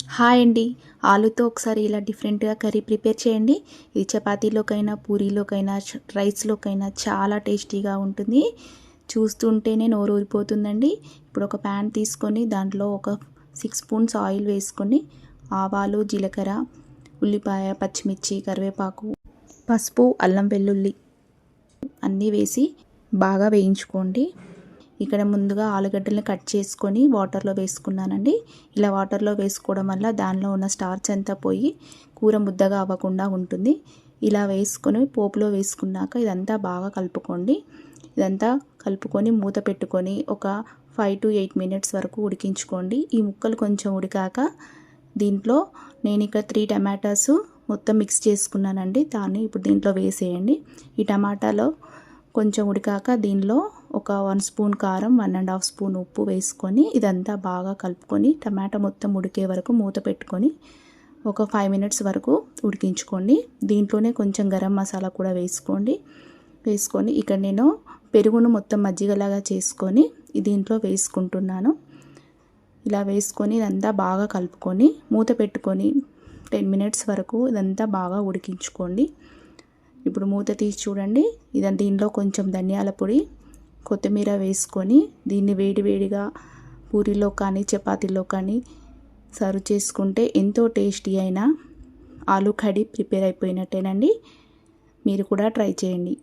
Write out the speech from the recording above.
Hi అండి. ఆలుతో ఒకసారి ఇలా డిఫరెంట్‌గా కర్రీ ప్రిపేర్ చేయండి. ఇది చపాతీలోకైనా, పూరీలోకైనా, రైస్‌లోకైనా చాలా టేస్టీగా ఉంటుంది. చూస్తుంటేనే నోరు ఊరిపోతుందండి. ఇప్పుడు ఒక ప్యాన్ తీసుకొని దాంట్లో ఒక 6 స్పూన్స్ ఆయిల్ వేసుకొని ఆవాలు, జీలకర్ర, ఉల్లిపాయ, పచ్చిమిర్చి, కరివేపాకు, పసుపు, అల్లం వెల్లుల్లి అన్నీ వేసి బాగా వేయించుకోండి. ఇక్కడ ముందుగా ఆలుగడ్డలను కట్ చేసుకొని వాటర్లో వేసుకున్నానండి. ఇలా వాటర్లో వేసుకోవడం వల్ల దానిలో ఉన్న స్టార్చ్ అంతా పోయి కూర ముద్దగా అవ్వకుండా ఉంటుంది. ఇలా వేసుకొని పోపులో వేసుకున్నాక ఇదంతా బాగా కలుపుకోండి. ఇదంతా కలుపుకొని మూత పెట్టుకొని ఒక 5 to 8 మినిట్స్ వరకు ఉడికించుకోండి. ఈ ముక్కలు కొంచెం ఉడికాక దీంట్లో నేను ఇక్కడ 3 టమాటాస్ మొత్తం మిక్స్ చేసుకున్నానండి. దాన్ని ఇప్పుడు దీంట్లో వేసేయండి. ఈ టమాటాలో కొంచెం ఉడికాక దీనిలో ఒక 1 స్పూన్ కారం, 1.5 స్పూన్ ఉప్పు వేసుకొని ఇదంతా బాగా కలుపుకొని టమాటా మొత్తం ఉడికే వరకు మూత పెట్టుకొని ఒక 5 మినిట్స్ వరకు ఉడికించుకోండి. దీంట్లోనే కొంచెం గరం మసాలా కూడా వేసుకొని ఇక్కడ నేను పెరుగును మొత్తం మజ్జిగలాగా చేసుకొని దీంట్లో వేసుకుంటున్నాను. ఇలా వేసుకొని ఇదంతా బాగా కలుపుకొని మూత పెట్టుకొని 10 మినిట్స్ వరకు ఇదంతా బాగా ఉడికించుకోండి. ఇప్పుడు మూత తీసి చూడండి. దీనిలో కొంచెం ధనియాల పొడి, కొత్తిమీర వేసుకొని దీన్ని వేడివేడిగా పూరీలో కానీ చపాతీలో కానీ సర్వ్ చేసుకుంటే ఎంతో టేస్టీ అయిన ఆలూ కర్రీ ప్రిపేర్ అయిపోయినట్టేనండి. మీరు కూడా ట్రై చేయండి.